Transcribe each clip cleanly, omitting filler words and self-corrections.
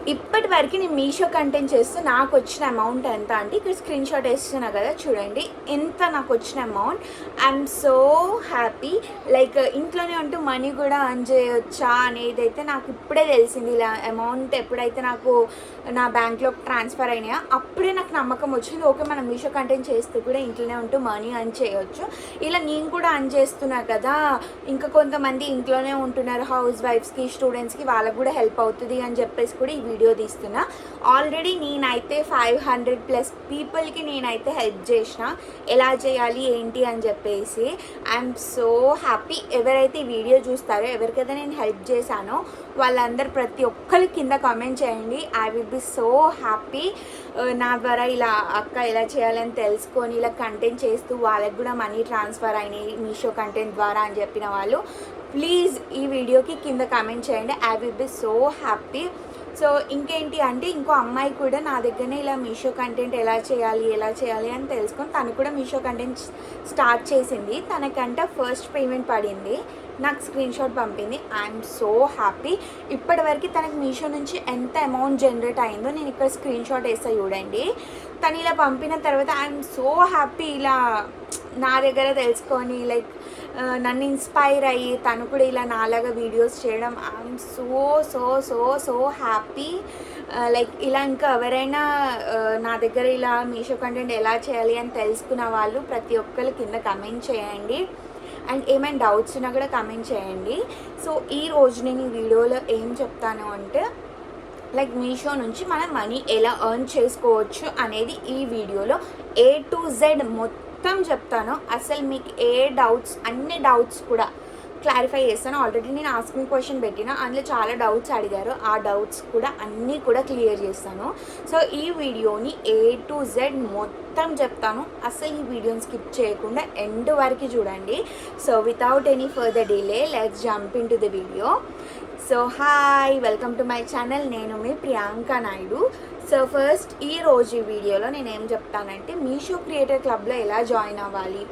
ఇప్పటి వరకు నేను మీషో కంటెంట్ చేస్తూ నాకు వచ్చిన అమౌంట్ ఎంత అంటే ఇక్కడ స్క్రీన్ షాట్ వేస్తున్నా కదా చూడండి, ఎంత నాకు వచ్చిన amount. I'm so happy. Like ఇంట్లోనే ఉంటూ మనీ కూడా అర్న్ చేయొచ్చా అనేది అయితే నాకు ఇప్పుడే తెలిసింది. ఇలా అమౌంట్ ఎప్పుడైతే నాకు నా బ్యాంక్లో ట్రాన్స్ఫర్ అయినాయో అప్పుడే నాకు నమ్మకం వచ్చింది, ఓకే మనం మీషో కంటెంట్ చేస్తూ కూడా ఇంట్లోనే ఉంటూ మనీ అర్న్ చేయొచ్చు. ఇలా నేను కూడా అర్న్ చేస్తున్నా కదా, ఇంకా కొంతమంది ఇంట్లోనే ఉంటున్నారు హౌస్ వైఫ్స్కి, స్టూడెంట్స్కి, వాళ్ళకు కూడా హెల్ప్ అవుతుంది అని చెప్పేసి కూడా ఈ వీడియో తీస్తున్నా. ఆల్రెడీ నేనైతే 500+ పీపుల్కి నేనైతే హెల్ప్ చేసిన, ఎలా చేయాలి ఏంటి అని చెప్పేసి. I'm so happy. ఎవరైతే ఈ వీడియో చూస్తారో, ఎవరికైతే నేను హెల్ప్ చేశానో వాళ్ళందరూ ప్రతి ఒక్కరి కింద కామెంట్ చేయండి. I will be so happy. నా ద్వారా ఇలా అక్క ఎలా చేయాలని తెలుసుకొని ఇలా కంటెంట్ చేస్తూ వాళ్ళకి కూడా మనీ ట్రాన్స్ఫర్ అయినాయి మీషో కంటెంట్ ద్వారా అని చెప్పిన వాళ్ళు ప్లీజ్ ఈ వీడియోకి కింద కామెంట్ చేయండి. I will be so happy. So ఇంకేంటి అంటే ఇంకో అమ్మాయి కూడా నా దగ్గరనే ఇలా మీషో కంటెంట్ ఎలా చేయాలి అని తెలుసుకొని తను కూడా మీషో కంటెంట్ స్టార్ట్ చేసింది. తనకంటే ఫస్ట్ పేమెంట్ పడింది, నాకు స్క్రీన్ షాట్ పంపింది. I'm so happy. ఇప్పటివరకు తనకు మీషో నుంచి ఎంత అమౌంట్ జనరేట్ అయిందో నేను ఇక్కడ స్క్రీన్ షాట్ వేస్తా చూడండి. తను ఇలా పంపిన తర్వాత ఐఎమ్ సో హ్యాపీ. ఇలా నా దగ్గర తెలుసుకొని లైక్ నన్ను ఇన్స్పైర్ అయ్యి తను కూడా ఇలా నాలాగా వీడియోస్ చేయడం I'm so so so so happy. Like ఇలా ఇంకా ఎవరైనా నా దగ్గర ఇలా మీషో కంటెంట్ ఎలా చేయాలి అని తెలుసుకున్న వాళ్ళు ప్రతి ఒక్కరు కింద కమెంట్ చేయండి. అండ్ ఏమైనా డౌట్స్ ఉన్నా కూడా కమెంట్ చేయండి. సో ఈరోజు నేను ఈ వీడియోలో ఏం చెప్తాను అంటే లైక్ మీషో నుంచి మనం మనీ ఎలా ఎర్న్ చేసుకోవచ్చు అనేది ఈ వీడియోలో A to Z మొత్తం చెప్తాను. అసలు మీకు ఏ డౌట్స్, అన్ని డౌట్స్ కూడా క్లారిఫై చేస్తాను. ఆల్రెడీ నేను ఆస్కింగ్ క్వశ్చన్ పెట్టిన, అందులో చాలా డౌట్స్ అడిగారు, ఆ డౌట్స్ కూడా అన్నీ కూడా క్లియర్ చేస్తాను. సో ఈ వీడియోని A to Z మొత్తం చెప్తాను. అసలు ఈ వీడియోని స్కిప్ చేయకుండా ఎండ్ వరకు చూడండి. So without any further delay let's jump in to the video. So hi, welcome to my channel. నేను మీ ప్రియాంక నాయుడు. సో ఫస్ట్ ఈరోజు ఈ వీడియోలో నేను ఏం చెప్తానంటే మీషో క్రియేటర్ క్లబ్లో ఎలా జాయిన్ అవ్వాలి,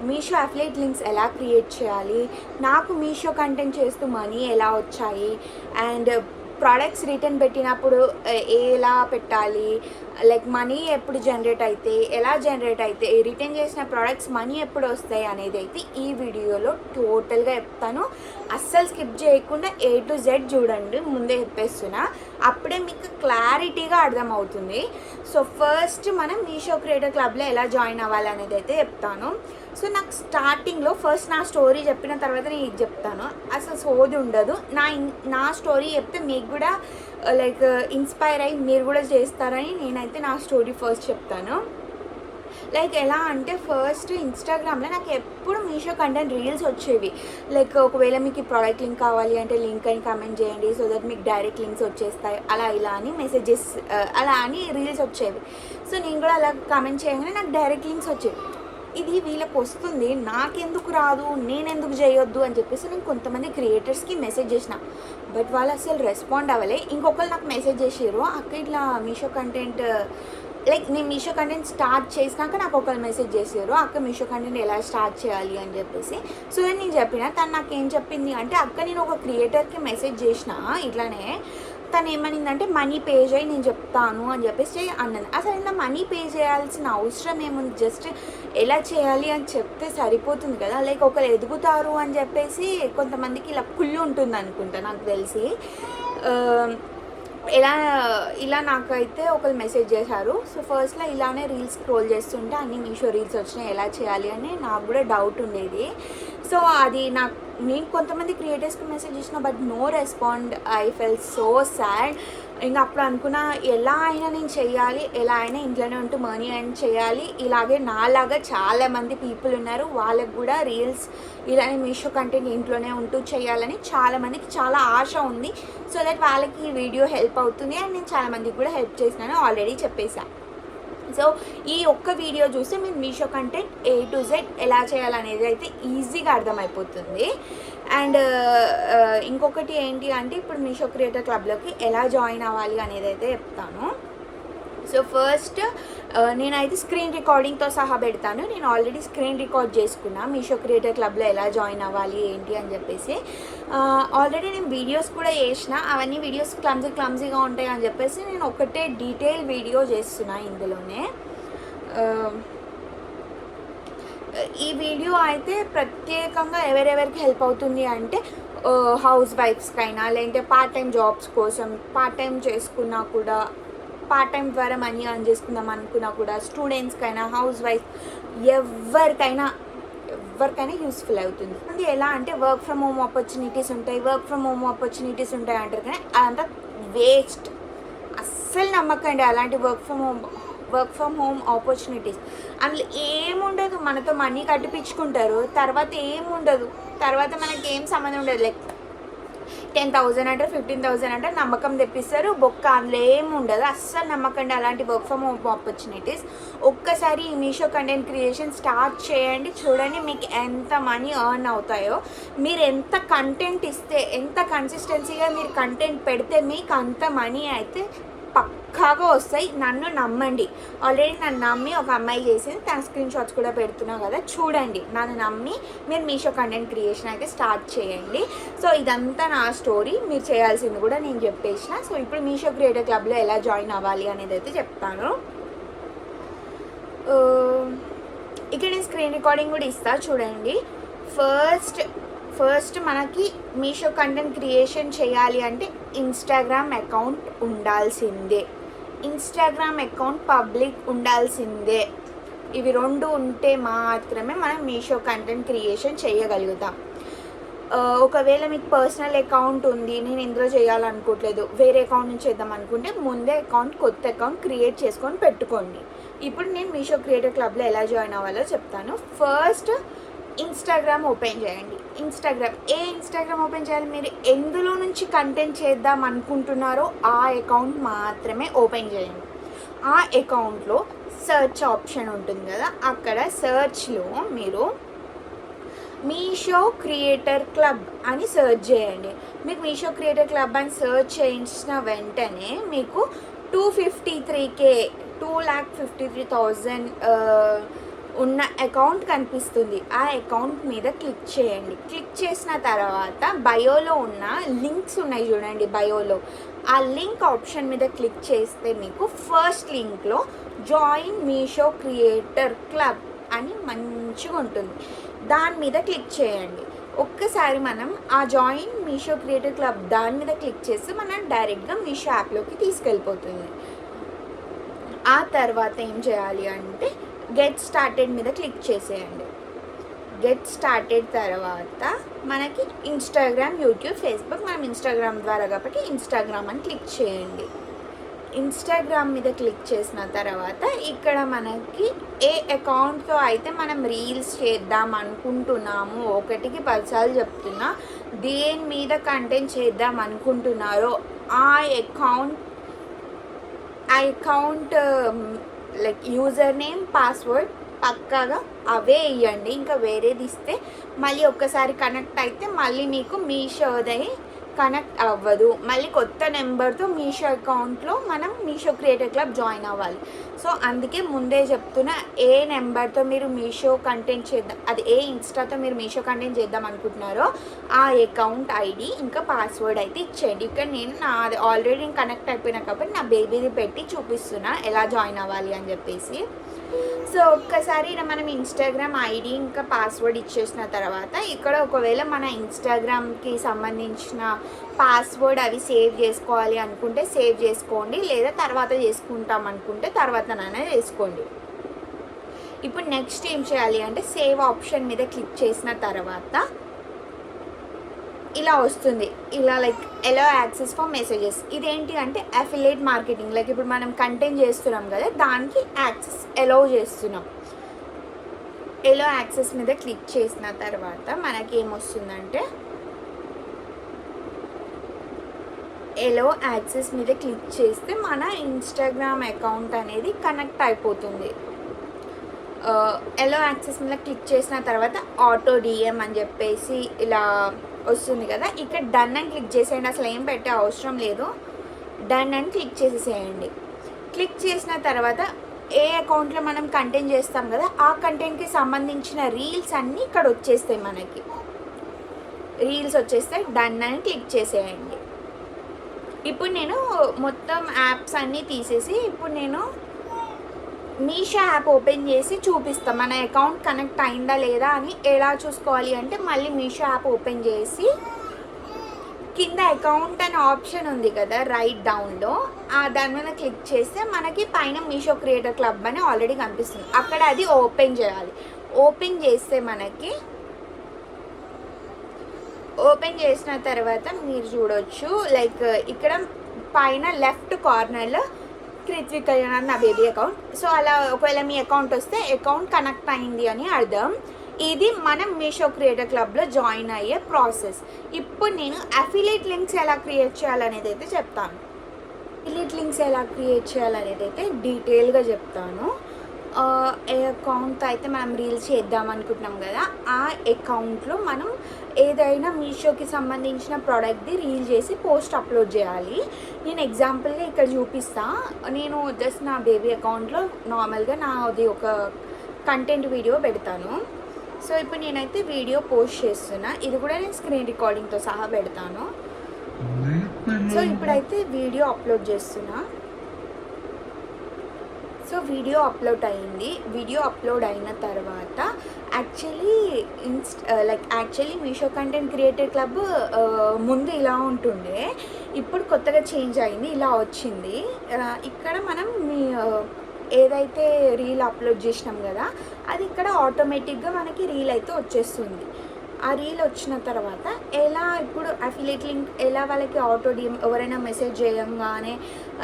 మీషో అఫిలియేట్ లింక్స్ ఎలా క్రియేట్ చేయాలి, నాకు మీషో కంటెంట్ చేస్తూ మనీ ఎలా వచ్చాయి, అండ్ ప్రోడక్ట్స్ రిటర్న్ పెట్టినప్పుడు ఎలా పెట్టాలి, లైక్ మనీ ఎప్పుడు జనరేట్ అయితే, ఎలా జనరేట్ అయితే, రిటర్న్ చేసిన ప్రోడక్ట్స్ మనీ ఎప్పుడు వస్తాయి అనేది అయితే ఈ వీడియోలో టోటల్గా చెప్తాను. అస్సలు స్కిప్ చేయకుండా A to Z చూడండి, ముందే చెప్పేస్తున్నా, అప్పుడే మీకు క్లారిటీగా అర్థమవుతుంది. సో ఫస్ట్ మనం మీషో క్రియేటర్ క్లబ్లో ఎలా జాయిన్ అవ్వాలి అనేది అయితే చెప్తాను. సో నాకు స్టార్టింగ్లో ఫస్ట్ నా స్టోరీ చెప్పిన తర్వాత నేను ఇది చెప్తాను. అసలు సోది ఉండదు. నా స్టోరీ చెప్తే మీకు కూడా లైక్ ఇన్స్పైర్ అయ్యి మీరు కూడా చేస్తారని నేనైతే నా స్టోరీ ఫస్ట్ చెప్తాను. లైక్ ఎలా అంటే ఫస్ట్ ఇన్స్టాగ్రామ్లో నాకు ఎప్పుడు మీషో కంటెంట్ రీల్స్ వచ్చేవి. లైక్ ఒకవేళ మీకు ఈ ప్రోడక్ట్ లింక్ కావాలి అంటే లింక్ అని కమెంట్ చేయండి, సో దట్ మీకు డైరెక్ట్ లింక్స్ వచ్చేస్తాయి, అలా ఇలా అని మెసేజెస్ అలా అని రీల్స్ వచ్చేవి. సో నేను కూడా అలా కమెంట్ చేయగానే నాకు డైరెక్ట్ లింక్స్ వచ్చేవి. ఇది వీళ్ళకి వస్తుంది, నాకెందుకు రాదు, నేనెందుకు చేయొద్దు అని చెప్పేసి నేను కొంతమంది క్రియేటర్స్కి మెసేజ్ చేసిన, బట్ వాళ్ళు అసలు రెస్పాండ్ అవ్వలే. ఇంకొకరు నాకు మెసేజ్ చేసారు, అక్క ఇట్లా మీషో కంటెంట్ లైక్ నేను మీషో కంటెంట్ స్టార్ట్ చేసినాక నాకు ఒకరు మెసేజ్ చేసారు, అక్క మీషో కంటెంట్ ఎలా స్టార్ట్ చేయాలి అని చెప్పేసి. సో నేను చెప్పిన, తను నాకు ఏం చెప్పింది అంటే, అక్క నేను ఒక క్రియేటర్కి మెసేజ్ చేసిన ఇట్లానే, తను ఏమనిందంటే మనీ పే చేయి నేను చెప్తాను అని చెప్పేసి అన్నది. అసలు ఇలా మనీ పే చేయాల్సిన అవసరం ఏముంది, జస్ట్ ఎలా చేయాలి అని చెప్తే సరిపోతుంది కదా. లైక్ ఒకరు ఎదుగుతారు అని చెప్పేసి కొంతమందికి ఇలా కుళ్ళు ఉంటుంది అనుకుంటా నాకు తెలిసి. ఇలా నాకైతే ఒకరు మెసేజ్ చేశారు. సో ఫస్ట్లో ఇలానే రీల్స్ స్క్రోల్ చేస్తుంటే అన్ని మీషో రీల్స్ వచ్చినాయి, ఎలా చేయాలి అని నాకు కూడా డౌట్ ఉండేది. సో అది నేను కొంతమంది క్రియేటర్స్కి మెసేజ్ చేసిన, but no respond. I fell so sad. ఇంకా అప్పుడు అనుకున్నా ఎలా అయినా నేను చేయాలి, ఎలా అయినా ఇంట్లోనే ఉంటూ మనీ ఎర్న్ చేయాలి. ఇలాగే నాలాగా చాలామంది పీపుల్ ఉన్నారు, వాళ్ళకు కూడా రీల్స్ ఇలానే మీషో కంటెంట్ ఇంట్లోనే ఉంటూ చేయాలని చాలామందికి చాలా ఆశ ఉంది. సో దట్ వాళ్ళకి ఈ వీడియో హెల్ప్ అవుతుంది అండ్ నేను చాలామందికి కూడా హెల్ప్ చేసినాను, ఆల్రెడీ చెప్పేశాను. సో ఈ ఒక్క వీడియో చూస్తే మీరు Meesho content A to Z ఎలా చేయాలనేది అయితే ఈజీగా అర్థమైపోతుంది. అండ్ ఇంకొకటి ఏంటి అంటే ఇప్పుడు మీషో క్రియేటర్ క్లబ్లోకి ఎలా జాయిన్ అవ్వాలి అనేది అయితే చెప్తాను. సో ఫస్ట్ నేనైతే స్క్రీన్ రికార్డింగ్తో సహా పెడతాను. నేను ఆల్రెడీ స్క్రీన్ రికార్డ్ చేసుకున్నా మీషో క్రియేటర్ క్లబ్లో ఎలా జాయిన్ అవ్వాలి ఏంటి అని చెప్పేసి. ఆల్రెడీ నేను వీడియోస్ కూడా చేసిన, అవన్నీ వీడియోస్ క్లమ్జీగా ఉంటాయి అని చెప్పేసి నేను ఒకటే డీటెయిల్ వీడియో చేస్తున్నా ఇందులోనే. ఈ వీడియో అయితే ప్రత్యేకంగా ఎవరెవరికి హెల్ప్ అవుతుంది అంటే హౌస్ వైఫ్స్కైనా, లేదంటే పార్ట్ టైం జాబ్స్ కోసం, పార్ట్ టైం చేసుకున్నా కూడా, పార్ట్ టైం ద్వారా మనీ అర్న్ చేసుకుందాం అనుకున్నా కూడా, స్టూడెంట్స్కైనా, హౌస్ వైఫ్, ఎవరికైనా యూస్ఫుల్ అవుతుంది. అది ఎలా అంటే వర్క్ ఫ్రమ్ హోమ్ ఆపర్చునిటీస్ ఉంటాయి అంటారు, కానీ అదంతా వేస్ట్. అస్సలు నమ్మకండి అలాంటి వర్క్ ఫ్రమ్ హోమ్ ఆపర్చునిటీస్. అందులో ఏముండదు, మనతో మనీ కట్టిపించుకుంటారు, తర్వాత ఏముండదు, తర్వాత మనకి ఏం సంబంధం ఉండదు. లైక్ 10,000 అంటారు, 15,000 అంటారు, నమ్మకం తెప్పిస్తారు, బొక్క. అందులో ఏముండదు. అస్సలు నమ్మకండి అలాంటి వర్క్ ఫ్రమ్ హోమ్ ఆపర్చునిటీస్. ఒక్కసారి ఈ మీషో కంటెంట్ క్రియేషన్ స్టార్ట్ చేయండి, చూడండి మీకు ఎంత మనీ ఎర్న్ అవుతాయో. మీరు ఎంత కంటెంట్ ఇస్తే, ఎంత కన్సిస్టెన్సీగా మీరు కంటెంట్ పెడితే మీకు అంత మనీ అయితే పక్కాగా వస్తాయి. నన్ను నమ్మండి. ఆల్రెడీ నన్ను నమ్మి ఒక అమ్మాయి చేసింది, తన స్క్రీన్ షాట్స్ కూడా పెడుతున్నా కదా, చూడండి. నన్ను నమ్మి మీరు మీషో కంటెంట్ క్రియేషన్ అయితే స్టార్ట్ చేయండి. సో ఇదంతా నా స్టోరీ. మీరు చేయాల్సింది కూడా నేను చెప్పేసిన. సో ఇప్పుడు మీషో క్రియేటర్ క్లబ్లో ఎలా జాయిన్ అవ్వాలి అనేది అయితే చెప్తాను. ఇక్కడ నేను స్క్రీన్ రికార్డింగ్ కూడా ఇస్తా, చూడండి. ఫస్ట్ మనకి మీషో కంటెంట్ క్రియేషన్ చేయాలి అంటే ఇన్స్టాగ్రామ్ అకౌంట్ ఉండాల్సిందే. ఇన్స్టాగ్రామ్ అకౌంట్ పబ్లిక్ ఉండాల్సిందే. ఇవి రెండు ఉంటే మాత్రమే మనం మీషో కంటెంట్ క్రియేషన్ చేయగలుగుతాం. ఒకవేళ మీకు పర్సనల్ అకౌంట్ ఉంది, నేను ఇందులో చేయాలనుకోవట్లేదు, వేరే అకౌంట్ నుంచి చేద్దాం అనుకుంటే ముందే కొత్త అకౌంట్ క్రియేట్ చేసుకొని పెట్టుకోండి. ఇప్పుడు నేను మీషో క్రియేటర్ క్లబ్లో ఎలా జాయిన్ అవ్వాలో చెప్తాను. ఫస్ట్ ఇన్స్టాగ్రామ్ ఓపెన్ చేయండి. ఇన్స్టాగ్రామ్ ఓపెన్ చేయాలి. మీరు ఎందులో నుంచి కంటెంట్ చేద్దాం అనుకుంటున్నారో ఆ అకౌంట్ మాత్రమే ఓపెన్ చేయండి. ఆ అకౌంట్లో సెర్చ్ ఆప్షన్ ఉంటుంది కదా, అక్కడ సెర్చ్లో మీరు మీషో క్రియేటర్ క్లబ్ అని సెర్చ్ చేయండి. మీకు మీషో క్రియేటర్ క్లబ్ అని సెర్చ్ చేయించిన వెంటనే మీకు 2,53,000 ఉన్న అకౌంట్ కనిపిస్తుంది. ఆ అకౌంట్ మీద క్లిక్ చేయండి. క్లిక్ చేసిన తర్వాత బయోలో ఉన్న లింక్స్ ఉన్నాయి చూడండి, బయోలో ఆ లింక్ ఆప్షన్ మీద క్లిక్ చేస్తే మీకు ఫస్ట్ లింక్లో జాయిన్ మీషో క్రియేటర్ క్లబ్ అని మంచిగా ఉంటుంది. దాని మీద క్లిక్ చేయండి. ఒక్కసారి మనం ఆ జాయిన్ మీషో క్రియేటర్ క్లబ్ దాని మీద క్లిక్ చేస్తే మనం డైరెక్ట్గా మీషో యాప్లోకి తీసుకెళ్ళిపోతుంది. ఆ తర్వాత ఏం చేయాలి అంటే గెట్ స్టార్టెడ్ మీద క్లిక్ చేసేయండి. గెట్ స్టార్టెడ్ తర్వాత మనకి ఇన్స్టాగ్రామ్, యూట్యూబ్, ఫేస్బుక్, మనం ఇన్స్టాగ్రామ్ ద్వారా కాబట్టి ఇన్స్టాగ్రామ్ అని క్లిక్ చేయండి. ఇన్స్టాగ్రామ్ మీద క్లిక్ చేసిన తర్వాత ఇక్కడ మనకి ఏ అకౌంట్తో అయితే మనం రీల్స్ చేద్దాం అనుకుంటున్నాము, 1కి 10 సార్లు చెప్తున్నా, దేని మీద కంటెంట్ చేద్దాం అనుకుంటున్నారో ఆ account like user name, password పక్కాగా అవే ఇవ్వండి. ఇంకా వేరేది ఇస్తే మళ్ళీ ఒక్కసారి కనెక్ట్ అయితే మళ్ళీ మీకు మీషోదే కనెక్ట్ అవ్వదు. మళ్ళీ కొత్త నెంబర్తో మీషో అకౌంట్లో మనం మీషో క్రియేటర్ క్లబ్ జాయిన్ అవ్వాలి. సో అందుకే ముందే చెప్తున్నా, ఏ నెంబర్తో మీరు మీషో కంటెంట్ చేద్దాం, అది ఏ ఇన్స్టాతో మీరు మీషో కంటెంట్ చేద్దాం అనుకుంటున్నారో ఆ అకౌంట్ ఐడి ఇంకా పాస్వర్డ్ అయితే ఇచ్చేయండి. ఇక్కడ నేను ఆల్రెడీ నేను కనెక్ట్ అయిపోయినా కాబట్టి నా బేబీది పెట్టి చూపిస్తున్నా ఎలా జాయిన్ అవ్వాలి అని చెప్పేసి. సో ఒక్కసారి మనం ఇన్స్టాగ్రామ్ ఐడి ఇంకా పాస్వర్డ్ ఇచ్చేసిన తర్వాత ఇక్కడ ఒకవేళ మన ఇన్స్టాగ్రామ్కి సంబంధించిన పాస్వర్డ్ అవి సేవ్ చేసుకోవాలి అనుకుంటే సేవ్ చేసుకోండి, లేదా తర్వాత చేసుకుంటాం అనుకుంటే తర్వాతనైనా చేసుకోండి. ఇప్పుడు నెక్స్ట్ ఏం చేయాలి అంటే సేవ్ ఆప్షన్ మీద క్లిక్ చేసిన తర్వాత ఇలా వస్తుంది, ఇలా like allow access for messages. ఇదేంటి అంటే అఫిలియేట్ మార్కెటింగ్, లైక్ ఇప్పుడు మనం కంటెంట్ చేస్తున్నాం కదా, దానికి యాక్సెస్ ఎలో చేస్తున్నాం. ఎలో యాక్సెస్ మీద క్లిక్ చేసిన తర్వాత మనకి ఏమొస్తుందంటే ఎలో యాక్సెస్ మీద క్లిక్ చేస్తే మన ఇన్స్టాగ్రామ్ అకౌంట్ అనేది కనెక్ట్ అయిపోతుంది. ఎలో యాక్సెస్ మీద క్లిక్ చేసిన తర్వాత ఆటో డిఎం అని చెప్పేసి ఇలా వస్తుంది కదా, ఇక్కడ డన్ అని క్లిక్ చేసేయండి. అసలు ఏం పెట్టే అవసరం లేదు, డన్ అని క్లిక్ చేసేసేయండి. క్లిక్ చేసిన తర్వాత ఏ అకౌంట్లో మనం కంటెంట్ చేస్తాం కదా ఆ కంటెంట్కి సంబంధించిన రీల్స్ అన్నీ ఇక్కడ వచ్చేస్తాయి. మనకి రీల్స్ వచ్చేస్తాయి. డన్ అని క్లిక్ చేసేయండి. ఇప్పుడు నేను మొత్తం యాప్స్ అన్నీ తీసేసి ఇప్పుడు నేను మీషో యాప్ ఓపెన్ చేసి చూపిస్తాం మన అకౌంట్ కనెక్ట్ అయిందా లేదా అని. ఎలా చూసుకోవాలి అంటే మళ్ళీ మీషో యాప్ ఓపెన్ చేసి కింద అకౌంట్ అనే ఆప్షన్ ఉంది కదా రైట్ డౌన్లో, దాని మీద క్లిక్ చేస్తే మనకి పైన మీషో క్రియేటర్ క్లబ్ అని ఆల్రెడీ కనిపిస్తుంది. అక్కడ అది ఓపెన్ చేయాలి. ఓపెన్ చేస్తే మనకి ఓపెన్ చేసిన తర్వాత మీరు చూడొచ్చు లైక్ ఇక్కడ పైన లెఫ్ట్ కార్నర్లో కృత్విక నా బేబీ అకౌంట్. సో అలా ఒకవేళ మీ అకౌంట్ వస్తే అకౌంట్ కనెక్ట్ అయింది అని అర్థం. ఇది మనం మీషో క్రియేటర్ క్లబ్లో జాయిన్ అయ్యే ప్రాసెస్. ఇప్పుడు నేను అఫిలియేట్ లింక్స్ ఎలా క్రియేట్ చేయాలనేది అయితే చెప్తాను. అఫిలియేట్ లింక్స్ ఎలా క్రియేట్ చేయాలనేది అయితే డీటెయిల్గా చెప్తాను. ఏ అకౌంట్ అయితే మనం రీల్స్ చేద్దాం అనుకుంటున్నాం కదా ఆ అకౌంట్లో మనం ఏదైనా మీషోకి సంబంధించిన ప్రోడక్ట్ది రీల్ చేసి పోస్ట్ అప్లోడ్ చేయాలి. నేను ఎగ్జాంపుల్గా ఇక్కడ చూపిస్తా. నేను జస్ట్ నా బేబీ అకౌంట్లో నార్మల్గా నాది ఒక కంటెంట్ వీడియో పెడతాను. సో ఇప్పుడు నేనైతే వీడియో పోస్ట్ చేస్తున్నా. ఇది కూడా నేను స్క్రీన్ రికార్డింగ్తో సహా పెడతాను. సో ఇప్పుడైతే వీడియో అప్లోడ్ చేస్తున్నా. సో వీడియో అప్లోడ్ అయింది. వీడియో అప్లోడ్ అయిన తర్వాత actually Meesho content creator club ముందు ఇలా ఉంటుండే, ఇప్పుడు కొత్తగా చేంజ్ అయింది, ఇలా వచ్చింది. ఇక్కడ మనం ఏదైతే రీల్ అప్లోడ్ చేసినాం కదా అది ఇక్కడ ఆటోమేటిక్గా మనకి రీల్ అయితే వచ్చేస్తుంది. ఆ రీల్ వచ్చిన తర్వాత ఎలా ఇప్పుడు అఫిలియేట్ లింక్ ఎలా వాళ్ళకి ఆటో డిఎం ఎవరైనా మెసేజ్ చేయగానే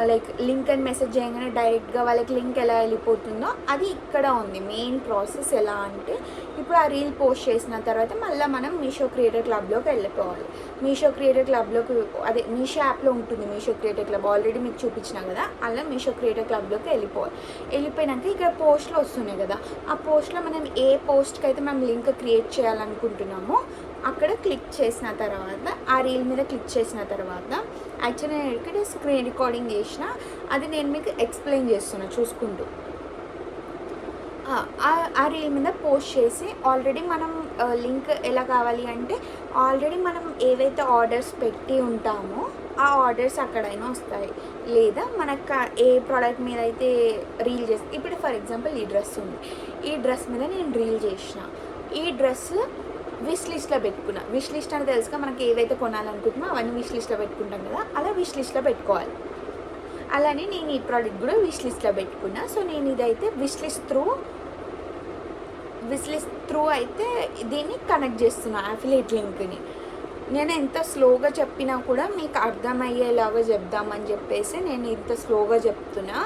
లైక్ లింక్ అని మెసేజ్ చేయగానే డైరెక్ట్గా వాళ్ళకి లింక్ ఎలా వెళ్ళిపోతుందో అది ఇక్కడ ఉంది. మెయిన్ ప్రాసెస్ ఎలా అంటే ఇప్పుడు ఆ రీల్ పోస్ట్ చేసిన తర్వాత మళ్ళీ మనం మీషో క్రియేటర్ క్లబ్లోకి వెళ్ళిపోవాలి. మీషో క్రియేటర్ క్లబ్లోకి అదే మీషో యాప్లో ఉంటుంది మీషో క్రియేటర్ క్లబ్, ఆల్రెడీ మీకు చూపించిన కదా. అలా మీషో క్రియేటర్ క్లబ్లోకి వెళ్ళిపోవాలి. వెళ్ళిపోయినాక ఇక్కడ పోస్ట్లు వస్తున్నాయి కదా, ఆ పోస్ట్లో మనం ఏ పోస్ట్కి అయితే మనం లింక్ క్రియేట్ చేయాలనుకుంటున్నాం అక్కడ క్లిక్ చేసిన తర్వాత ఆ రీల్ మీద క్లిక్ చేసిన తర్వాత యాక్చువల్లీ నేను ఇక్కడ స్క్రీన్ రికార్డింగ్ చేసిన అది నేను మీకు ఎక్స్ప్లెయిన్ చేస్తున్నా చూసుకుంటూ. ఆ రీల్ మీద పోస్ట్ చేసి ఆల్రెడీ మనం లింక్ ఎలా కావాలి అంటే ఆల్రెడీ మనం ఏవైతే ఆర్డర్స్ పెట్టి ఉంటామో ఆ ఆర్డర్స్ అక్కడైనా వస్తాయి. లేదా మనకు ఏ ప్రోడక్ట్ మీద అయితే రీల్ చేసి ఇప్పుడు ఫర్ ఎగ్జాంపుల్ ఈ డ్రెస్ ఉంది, ఈ డ్రెస్ మీద నేను రీల్ చేసిన. ఈ డ్రెస్ విష్ లిస్ట్లో పెట్టుకున్నా. విష్ లిస్ట్ అని తెలుసుగా మనకి ఏవైతే కొనాలనుకుంటున్నా అవన్నీ విష్ లిస్ట్లో పెట్టుకుంటాం కదా, అలా విష్ లిస్ట్లో పెట్టుకోవాలి. అలానే నేను ఈ ప్రోడక్ట్ కూడా విష్ లిస్ట్లో పెట్టుకున్నా. సో నేను ఇదైతే విష్ లిస్ట్ త్రూ అయితే దీన్ని కనెక్ట్ చేస్తున్నా అఫిలియేట్ లింక్ని. నేను ఎంత స్లోగా చెప్పినా కూడా మీకు అర్థమయ్యేలాగా చెప్దామని చెప్పేసి నేను ఇంత స్లోగా చెప్తున్నా.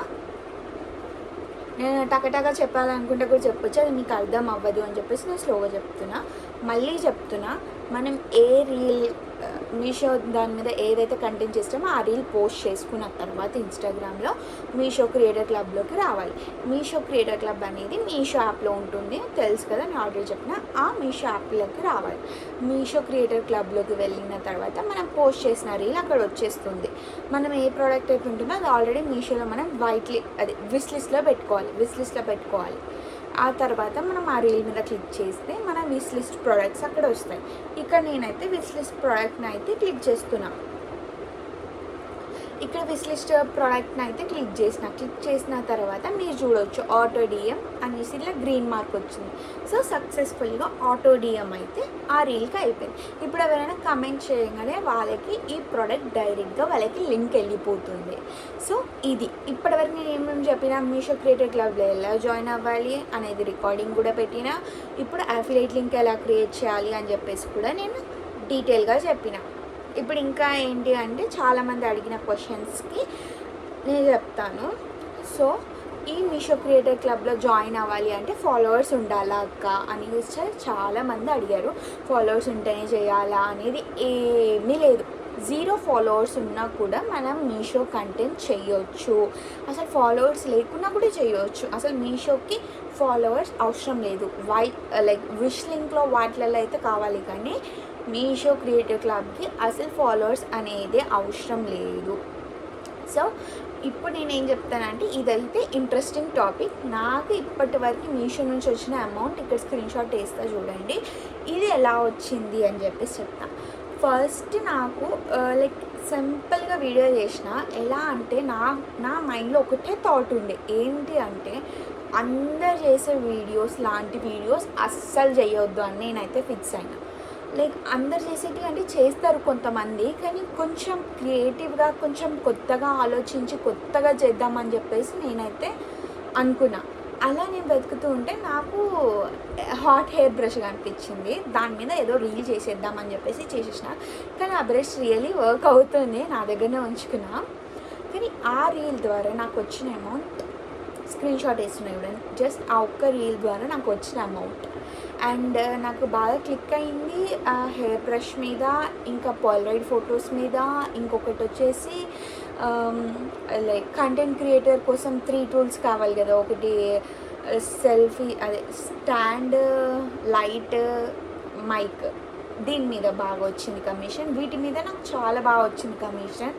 నేను టకటగా చెప్పాలనుకుంటే కూడా చెప్పొచ్చు, అది మీకు అర్థం అవ్వదు అని చెప్పేసి నేను స్లోగా చెప్తున్నా. మళ్ళీ చెప్తున్నా, మనం ఏ రీల్ మీషో దాని మీద ఏదైతే కంటెంట్ చేస్తామో ఆ రీల్ పోస్ట్ చేసుకున్న తర్వాత ఇన్స్టాగ్రామ్లో మీషో క్రియేటర్ క్లబ్లోకి రావాలి. మీషో క్రియేటర్ క్లబ్ అనేది మీషో యాప్లో ఉంటుంది తెలుసు కదా, నేను ఆల్రెడీ చెప్పిన. ఆ మీషో యాప్లోకి రావాలి. మీషో క్రియేటర్ క్లబ్లోకి వెళ్ళిన తర్వాత మనం పోస్ట్ చేసిన రీల్ అక్కడ వచ్చేస్తుంది. మనం ఏ ప్రోడక్ట్ అయితే ఉంటుందో అది ఆల్రెడీ మీషోలో మనం విష్ లిస్ట్లో పెట్టుకోవాలి. ఆ తర్వాత మనం ఆ రీల్ మీద క్లిక్ చేస్తే మన విష్ లిస్ట్ ప్రోడక్ట్స్ అక్కడ వస్తాయి. ఇక్కడ నేనైతే విష్ లిస్ట్ ప్రోడక్ట్ని అయితే క్లిక్ చేస్తున్నా. ఇక్కడ విష్ లిస్ట్ ప్రోడక్ట్ని అయితే క్లిక్ చేసిన తర్వాత మీరు చూడవచ్చు ఆటో డిఎం అనేసి ఇలా గ్రీన్ మార్క్ వచ్చింది. సో సక్సెస్ఫుల్గా ఆటో డిఎం అయితే ఆ రీల్కి అయిపోయింది. ఇప్పుడు ఎవరైనా కమెంట్ చేయగానే వాళ్ళకి ఈ ప్రోడక్ట్ డైరెక్ట్గా వాళ్ళకి లింక్ వెళ్ళిపోతుంది. సో ఇది ఇప్పటివరకు నేను ఏమేమి చెప్పినా మీషో క్రియేటర్ క్లబ్లో ఎలా జాయిన్ అవ్వాలి అనేది రికార్డింగ్ కూడా పెట్టినా. ఇప్పుడు అఫిలియేట్ లింక్ ఎలా క్రియేట్ చేయాలి అని చెప్పేసి కూడా నేను డీటెయిల్గా చెప్పిన. ఇప్పుడు ఇంకా ఏంటి అంటే చాలామంది అడిగిన క్వశ్చన్స్కి నేను చెప్తాను. సో ఈ మీషో క్రియేటర్ క్లబ్లో జాయిన్ అవ్వాలి అంటే ఫాలోవర్స్ ఉండాలా అక్క అని చాలామంది అడిగారు. ఫాలోవర్స్ ఉంటేనే చేయాలా అనేది ఏమీ లేదు. 0 ఫాలోవర్స్ ఉన్నా కూడా మనం మీషో కంటెంట్ చేయొచ్చు. అసలు ఫాలోవర్స్ లేకున్నా కూడా చేయొచ్చు. అసలు మీషోకి ఫాలోవర్స్ అవసరం లేదు. విష్ లింక్లో వాటిలలో అయితే కావాలి, కానీ మీషో క్రియేటర్ క్లబ్కి అసలు ఫాలోవర్స్ అనేది అవసరం లేదు. సో ఇప్పుడు నేనేం చెప్తానంటే ఇదైతే ఇంట్రెస్టింగ్ టాపిక్. నాకు ఇప్పటి వరకు మీషో నుంచి వచ్చిన అమౌంట్ ఇక్కడ స్క్రీన్ షాట్ వేస్తా చూడండి. ఇది ఎలా వచ్చింది అని చెప్పేసి చెప్తా. ఫస్ట్ నాకు లైక్ సింపుల్గా వీడియో చేసిన. ఎలా అంటే నా మైండ్లో ఒకటే థాట్ ఉండే, ఏంటి అంటే అందరు చేసే వీడియోస్ లాంటి వీడియోస్ అస్సలు చేయొద్దు అని నేనైతే ఫిక్స్ అయినా. లైక్ అందరు చేసేటి అంటే చేస్తారు కొంతమంది, కానీ కొంచెం క్రియేటివ్గా కొంచెం కొత్తగా ఆలోచించి కొత్తగా చేద్దామని చెప్పేసి నేనైతే అనుకున్నా. అలా నేను వెతుకుతూ ఉంటే నాకు హాట్ హెయిర్ బ్రష్ కనిపించింది. దాని మీద ఏదో రీల్ చేసేద్దామని చెప్పేసి చేసేసిన. కానీ ఆ బ్రష్ రియలీ వర్క్ అవుతుంది, నా దగ్గరనే ఉంచుకున్నా. కానీ ఆ రీల్ ద్వారా నాకు వచ్చిన అమౌంట్ స్క్రీన్ షాట్ వేస్తున్నాయి చూడండి. జస్ట్ ఆ ఒక్క రీల్ ద్వారా నాకు వచ్చిన అమౌంట్. అండ్ నాకు బాగా క్లిక్ అయింది ఆ హెయిర్ బ్రష్ మీద, ఇంకా పోలరైడ్ ఫొటోస్ మీద. ఇంకొకటి వచ్చేసి లైక్ కంటెంట్ క్రియేటర్ కోసం 3 టూల్స్ కావాలి కదా. ఒకటి సెల్ఫీ, అదే స్టాండ్, లైట్, మైక్. దీని మీద బాగా వచ్చింది కమిషన్. వీటి మీద నాకు చాలా బాగా వచ్చింది కమిషన్.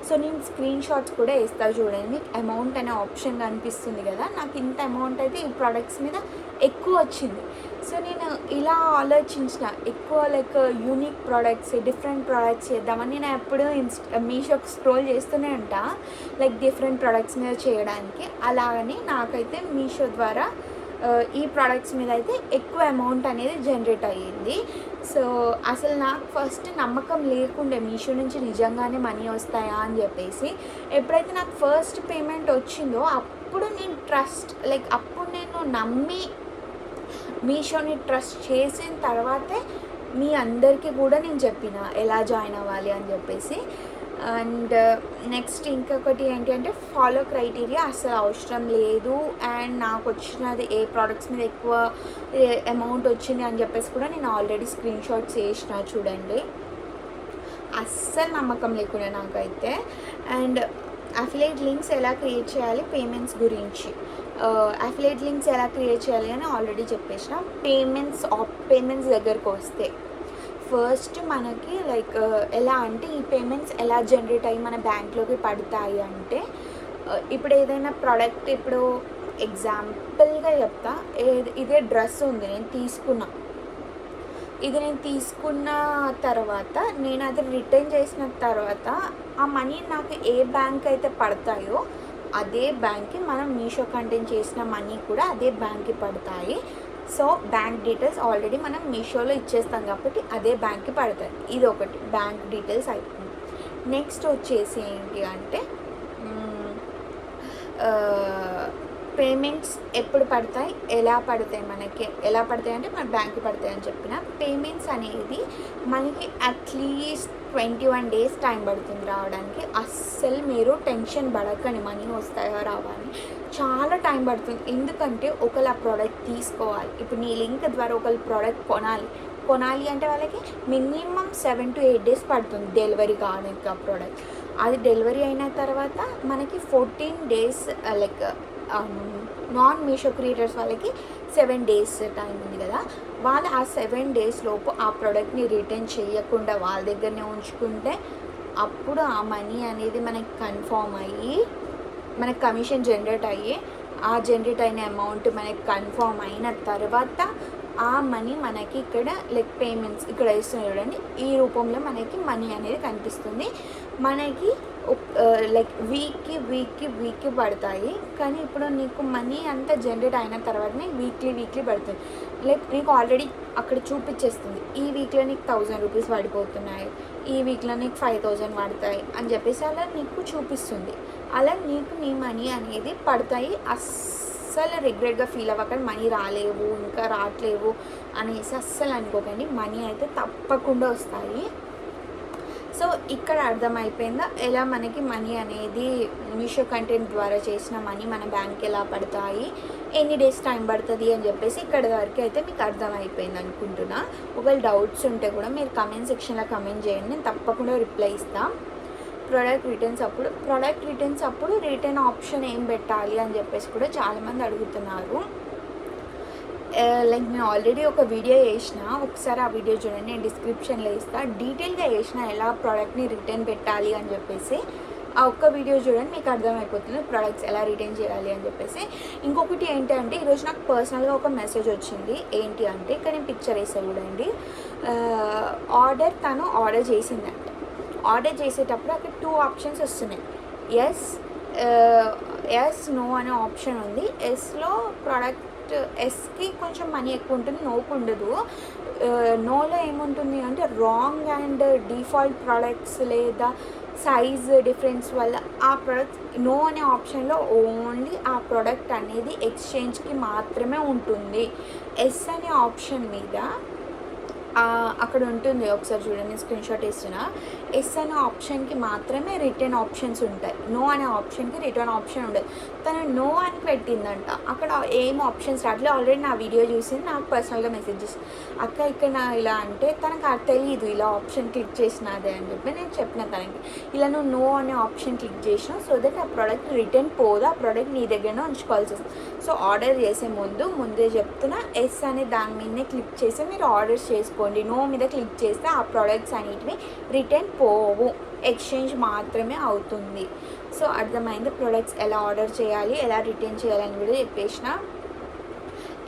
సో నేను స్క్రీన్ షాట్స్ కూడా వేస్తా చూడండి. అమౌంట్ అనే ఆప్షన్ కనిపిస్తుంది కదా, నాకు ఇంత అమౌంట్ అయితే ఈ ప్రోడక్ట్స్ మీద ఎక్కువ వచ్చింది. సో నేను ఇలా ఆలోచించిన, ఎక్కువ like unique products, different products చేద్దామని. నేను ఎప్పుడు మీషోకి స్క్రోల్ చేస్తూనే ఉంటా లైక్ డిఫరెంట్ ప్రోడక్ట్స్ మీద చేయడానికి. అలాగని నాకైతే మీషో ద్వారా ఈ ప్రోడక్ట్స్ మీద అయితే ఎక్కువ అమౌంట్ అనేది జనరేట్ అయ్యింది. సో అసలు నాకు ఫస్ట్ నమ్మకం లేకుండే మీషో నుంచి నిజంగానే మనీ వస్తాయా అని చెప్పేసి. ఎప్పుడైతే నాకు ఫస్ట్ పేమెంట్ వచ్చిందో అప్పుడు నేను నమ్మి మీషోని ట్రస్ట్ చేసిన తర్వాతే మీ అందరికీ కూడా నేను చెప్పిన ఎలా జాయిన్ అవ్వాలి అని చెప్పేసి. అండ్ నెక్స్ట్ ఇంకొకటి ఏంటి అంటే ఫాలో క్రైటీరియా అసలు అవసరం లేదు. అండ్ నాకు వచ్చినది ఏ ప్రోడక్ట్స్ మీద ఎక్కువ అమౌంట్ వచ్చింది అని చెప్పేసి కూడా నేను ఆల్రెడీ స్క్రీన్ షాట్స్ వేసిన చూడండి. అస్సలు నమ్మకం లేకుండా నాకైతే. అండ్ అఫిలియేట్ లింక్స్ ఎలా క్రియేట్ చేయాలి, పేమెంట్స్ గురించి. అఫిలియేట్ లింక్స్ ఎలా క్రియేట్ చేయాలి అని ఆల్రెడీ చెప్పేసిన. పేమెంట్స్ దగ్గరకు వస్తే ఫస్ట్ మనకి లైక్ ఎలా అంటే ఈ పేమెంట్స్ ఎలా జనరేట్ అయ్యి మన బ్యాంక్లోకి పడతాయి అంటే, ఇప్పుడు ఏదైనా ప్రోడక్ట్, ఇప్పుడు ఎగ్జాంపుల్గా చెప్తా, ఇదే డ్రెస్ ఉంది, ఇది నేను తీసుకున్న తర్వాత నేను అది రిటర్న్ చేసిన తర్వాత ఆ మనీ నాకు ఏ బ్యాంక్ అయితే పడతాయో అదే బ్యాంక్కి మనం మీషో కంటెంట్ చేసిన మనీ కూడా అదే బ్యాంక్కి పడతాయి. సో బ్యాంక్ డీటెయిల్స్ ఆల్రెడీ మనం మీషోలో ఇచ్చేస్తాం కాబట్టి అదే బ్యాంక్కి పడతాయి. ఇది ఒకటి బ్యాంక్ డీటెయిల్స్ అయిపోయింది. నెక్స్ట్ వచ్చేసి ఏంటి అంటే పేమెంట్స్ ఎప్పుడు పడతాయి, ఎలా పడతాయి అంటే మన బ్యాంక్కి పడతాయి అని చెప్పిన. పేమెంట్స్ అనేది మనకి అట్లీస్ట్ 21 days టైం పడుతుంది రావడానికి. అస్సలు మీరు టెన్షన్ పడకండి మనీ వస్తాయో రావని, చాలా టైం పడుతుంది. ఎందుకంటే ఒకళ్ళు ఆ ప్రోడక్ట్ తీసుకోవాలి. ఇప్పుడు నీ లింక్ ద్వారా ఒకళ్ళు ప్రోడక్ట్ కొనాలి అంటే వాళ్ళకి మినిమం 7 to 8 days పడుతుంది డెలివరీ కావడానికి ఆ ప్రోడక్ట్. అది డెలివరీ అయిన తర్వాత మనకి 14 days like non Meesho creators వాళ్ళకి 7 days టైం ఉంది కదా. వాళ్ళు ఆ 7 days లోపు ఆ ప్రోడక్ట్ని రిటర్న్ చేయకుండా వాళ్ళ దగ్గరనే ఉంచుకుంటే అప్పుడు ఆ మనీ అనేది మనకి కన్ఫర్మ్ అయ్యి మనకి కమిషన్ జనరేట్ అయ్యి ఆ జనరేట్ అయిన అమౌంట్ మనకి కన్ఫర్మ్ అయిన తర్వాత ఆ మనీ మనకి ఇక్కడ లైక్ పేమెంట్స్ ఇక్కడ ఇస్తున్నారు చూడండి, ఈ రూపంలో మనకి మనీ అనేది కనిపిస్తుంది. మనకి లైక్ వీక్కి పడతాయి. కానీ ఇప్పుడు నీకు మనీ అంతా జనరేట్ అయిన తర్వాతనే వీక్లీ పడుతుంది. లైక్ నీకు ఆల్రెడీ అక్కడ చూపించేస్తుంది ఈ వీక్లో నీకు 1000 రూపీస్ పడిపోతున్నాయి, ఈ వీక్లో నీకు 5000 పడతాయి అని చెప్పేసి అలా నీకు చూపిస్తుంది. అలా నీకు నీ మనీ అనేది పడతాయి. అస్సలు రిగ్రెట్గా ఫీల్ అవ్వకండి మనీ రాలేవు ఇంకా రావట్లేవు అనేసి అస్సలు అనుకోకండి. మనీ అయితే తప్పకుండా వస్తాయి. సో ఇక్కడ అర్థమైపోయిందా ఎలా మనకి మనీ అనేది మీషో కంటెంట్ ద్వారా చేసిన మనీ మన బ్యాంక్కి ఎలా పడతాయి, ఎన్ని డేస్ టైం పడుతుంది అని చెప్పేసి ఇక్కడ వరకు అయితే మీకు అర్థమైపోయింది అనుకుంటున్నా. ఒకవేళ డౌట్స్ ఉంటే కూడా మీరు కమెంట్ సెక్షన్లో కమెంట్ చేయండి, నేను తప్పకుండా రిప్లై ఇస్తాను. ప్రోడక్ట్ రిటర్న్స్ అప్పుడు రిటర్న్ ఆప్షన్ ఏం పెట్టాలి అని చెప్పేసి కూడా చాలామంది అడుగుతున్నారు. లైక్ నేను ఆల్రెడీ ఒక వీడియో చేసిన, ఒకసారి ఆ వీడియో చూడండి, నేను డిస్క్రిప్షన్లో ఇస్తాను. డీటెయిల్గా చేసిన ఎలా ప్రోడక్ట్ని రిటర్న్ పెట్టాలి అని చెప్పేసి ఆ ఒక్క వీడియో చూడండి, మీకు అర్థమైపోతుంది ప్రోడక్ట్స్ ఎలా రిటర్న్ చేయాలి అని చెప్పేసి. ఇంకొకటి ఏంటంటే ఈరోజు నాకు పర్సనల్గా ఒక మెసేజ్ వచ్చింది. ఏంటి అంటే ఇక్కడ నేను పిక్చర్ వేసా చూడండి. తను ఆర్డర్ చేసిందంటే ఆర్డర్ చేసేటప్పుడు అక్కడ 2 ఆప్షన్స్ వస్తున్నాయి. ఎస్ నో అనే ఆప్షన్ ఉంది. ఎస్లో ప్రోడక్ట్ ఎస్కి కొంచెం మనీ ఎక్కువ ఉంటుంది, నోకు ఉండదు. నోలో ఏముంటుంది అంటే రాంగ్ అండ్ డిఫాల్ట్ ప్రోడక్ట్స్ లేదా సైజ్ డిఫరెన్స్ వల్ల ఆ ప్రోడక్ట్ నో అనే ఆప్షన్లో ఓన్లీ ఆ ప్రోడక్ట్ అనేది ఎక్స్చేంజ్కి మాత్రమే ఉంటుంది. ఎస్ అనే ఆప్షన్ మీద అక్కడ ఉంటుంది, ఒకసారి చూడండి, స్క్రీన్ షాట్ ఇస్తున్నా. ఎస్ అనే ఆప్షన్కి మాత్రమే రిటర్న్ ఆప్షన్స్ ఉంటాయి, నో అనే ఆప్షన్కి రిటర్న్ ఆప్షన్ ఉండదు. తను నో అని పెట్టిందంట, అక్కడ ఏం ఆప్షన్స్ రావట్లేదు. ఆల్రెడీ నా వీడియో చూసింది, నాకు పర్సనల్గా మెసేజ్ చేసి అక్క ఇక్కడ నా ఇలా అంటే తనకు తెలియదు ఇలా ఆప్షన్ క్లిక్ చేసినదే అని చెప్పి నేను చెప్పిన తనకి, ఇలా నువ్వు నో అనే ఆప్షన్ క్లిక్ చేసినావు సో దట్ ఆ ప్రోడక్ట్ రిటర్న్ పోదు, ఆ ప్రోడక్ట్ నీ దగ్గరనే ఉంచుకోవాల్సి వస్తుంది. సో ఆర్డర్ చేసే ముందే చెప్తున్నా, ఎస్ అనే దాని మీదనే క్లిక్ చేసి మీరు ఆర్డర్స్ చేసుకోండి. నో మీద క్లిక్ చేస్తే ఆ ప్రోడక్ట్స్ అనేటివి రిటర్న్ పోవు, ఎక్స్చేంజ్ మాత్రమే అవుతుంది. సో అర్థమైంది ప్రోడక్ట్స్ ఎలా ఆర్డర్ చేయాలి, ఎలా రిటర్న్ చేయాలని కూడా చెప్పేసిన.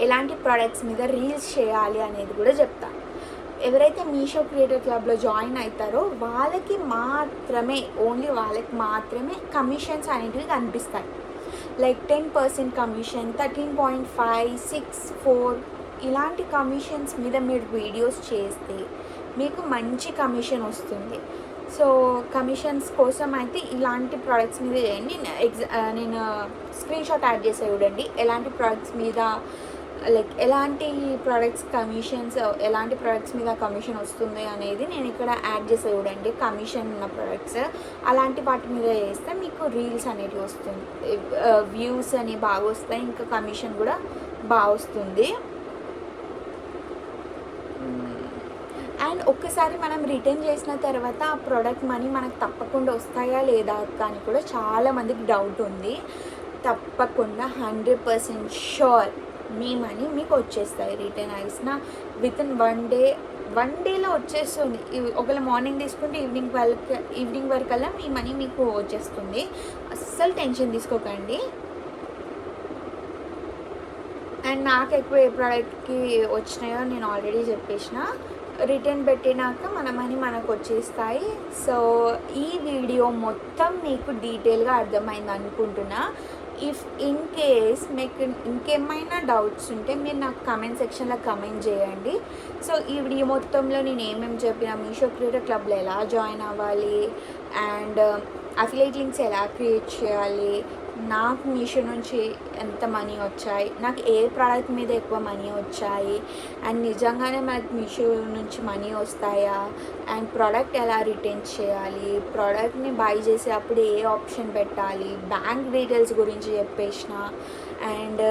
ఎలాంటి ప్రోడక్ట్స్ మీద రీల్స్ చేయాలి అనేది కూడా చెప్తాను. ఎవరైతే మీషో క్రియేటర్ క్లబ్లో జాయిన్ అవుతారో వాళ్ళకి మాత్రమే, ఓన్లీ వాళ్ళకి మాత్రమే కమిషన్స్ అనేటివి కనిపిస్తాయి. లైక్ 10% కమిషన్, 13.5, 6, 4 ఇలాంటి కమిషన్స్ మీద మీరు వీడియోస్ చేస్తే మీకు మంచి కమిషన్ వస్తుంది. సో కమిషన్స్ కోసం అయితే ఇలాంటి ప్రోడక్ట్స్ మీద చేయండి. నేను స్క్రీన్ షాట్ యాడ్ చేసే చూడండి, ఎలాంటి ప్రోడక్ట్స్ మీద లైక్ ఎలాంటి ప్రోడక్ట్స్ కమిషన్స్, ఎలాంటి ప్రోడక్ట్స్ మీద కమిషన్ వస్తుంది అనేది నేను ఇక్కడ యాడ్ చేసే చూడండి. కమిషన్ ఉన్న ప్రోడక్ట్స్ అలాంటి వాటి మీద చేస్తే మీకు రీల్స్ అనేవి వస్తుంది, వ్యూస్ అని బాగా వస్తాయి, ఇంకా కమిషన్ కూడా బాగా వస్తుంది. అండ్ ఒక్కసారి మనం రిటర్న్ చేసిన తర్వాత ఆ ప్రోడక్ట్ మనీ మనకు తప్పకుండా వస్తాయా లేదా అని కూడా చాలామందికి డౌట్ ఉంది. తప్పకుండా 100% షూర్ మీ మనీ మీకు వచ్చేస్తాయి. రిటర్న్ అయిన వితిన్ 1 డేలో వచ్చేస్తుంది. ఒకవేళ మార్నింగ్ తీసుకుంటే ఈవినింగ్ వరకల్లా మీ మనీ మీకు వచ్చేస్తుంది. అస్సలు టెన్షన్ తీసుకోకండి. అండ్ నాకు ఎక్కువ ఏ ప్రోడక్ట్కి వచ్చినాయో నేను ఆల్రెడీ చెప్పేసిన. రిటర్న్ పెట్టినాక మన మనీ మనకు వచ్చేస్తాయి. సో ఈ వీడియో మొత్తం మీకు డీటెయిల్గా అర్థమైంది అనుకుంటున్నా. ఇఫ్ ఇన్ కేస్ మీకు ఇంకేమైనా డౌట్స్ ఉంటే మీరు నాకు కామెంట్ సెక్షన్లో కామెంట్ చేయండి. సో ఈ వీడియో మొత్తంలో నేను ఏమేమి చెప్పినా, మీషో క్రియేటర్ క్లబ్లో ఎలా జాయిన్ అవ్వాలి అండ్ అఫిలియేట్ లింక్స్ ఎలా క్రియేట్ చేయాలి, నాకు మీషో నుంచి ఎంత మనీ వచ్చాయి, నాకు ఏ ప్రోడక్ట్ మీద ఎక్కువ మనీ వచ్చాయి, అండ్ నిజంగానే మనకి మీషో నుంచి మనీ వస్తాయా, అండ్ ప్రోడక్ట్ ఎలా రిటర్న్ చేయాలి, ప్రోడక్ట్ని బై చేసేటప్పుడు ఏ ఆప్షన్ పెట్టాలి, బ్యాంక్ డీటెయిల్స్ గురించి చెప్పేసిన. అండ్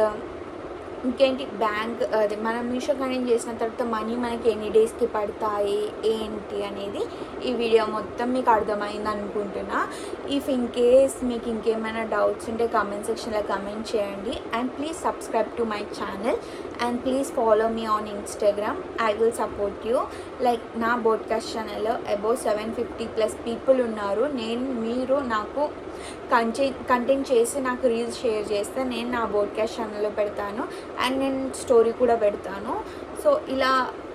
ఇంకేంటి బ్యాంక్ అది మనం మీషో కనెక్ట్ చేసిన తర్వాత మనీ మనకి ఎన్ని డేస్కి పడతాయి ఏంటి అనేది ఈ వీడియో మొత్తం మీకు అర్థమైంది అనుకుంటున్నా. ఇఫ్ ఇన్ కేస్ మీకు ఇంకేమైనా డౌట్స్ ఉంటే కామెంట్ సెక్షన్లో కామెంట్ చేయండి. And please subscribe to my channel and please follow me on Instagram. I will support you. Like నా బోడ్కాస్ట్ ఛానల్లో అబౌవ్ 750+ పీపుల్ ఉన్నారు. మీరు నాకు కంటెంట్ చేసి నాకు రీల్స్ షేర్ చేస్తే నేను నా బోడ్కాస్ట్ ఛానల్లో పెడతాను అండ్ నేను స్టోరీ కూడా పెడతాను. సో ఇలా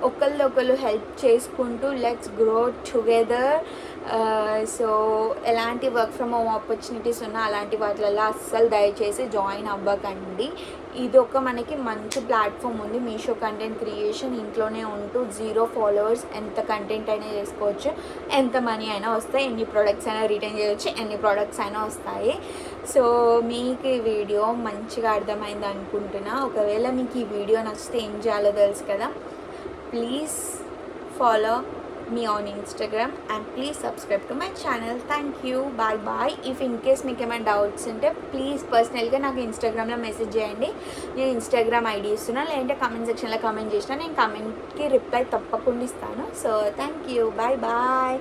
ఒకళ్ళు హెల్ప్ చేసుకుంటూ లెట్స్ గ్రో టుగెదర్. సో ఎలాంటి వర్క్ ఫ్రమ్ హోమ్ ఆపర్చునిటీస్ ఉన్నా అలాంటి వాటిల్లో అస్సలు దయచేసి జాయిన్ అవ్వకండి. ఇది ఒక మనకి మంచి ప్లాట్ఫామ్ ఉంది మీషో కంటెంట్ క్రియేషన్. ఇంట్లోనే ఉంటూ 0 ఫాలోవర్స్ ఎంత కంటెంట్ అయినా చేసుకోవచ్చు, ఎంత మనీ అయినా వస్తాయి, ఎన్ని ప్రోడక్ట్స్ అయినా రిటర్న్ చేయవచ్చు, ఎన్ని ప్రోడక్ట్స్ అయినా వస్తాయి. సో మీకు ఈ వీడియో మంచిగా అర్థమైంది అనుకుంటున్నా. ఒకవేళ మీకు ఈ వీడియో నచ్చితే ఏం చేయాలో తెలుసు కదా, please follow me on Instagram and please subscribe to my channel. Thank you. Bye. If in case మీకు ఏమైనా డౌట్స్ ఉంటే ప్లీజ్ పర్సనల్గా నాకు ఇన్స్టాగ్రామ్లో మెసేజ్ చేయండి. నేను ఇన్స్టాగ్రామ్ ఐడి ఇస్తున్నా, లేదంటే కామెంట్ సెక్షన్లో కామెంట్ చేసినా నేను కామెంట్కి రిప్లై తప్పకుండా ఇస్తాను. So thank you. బాయ్.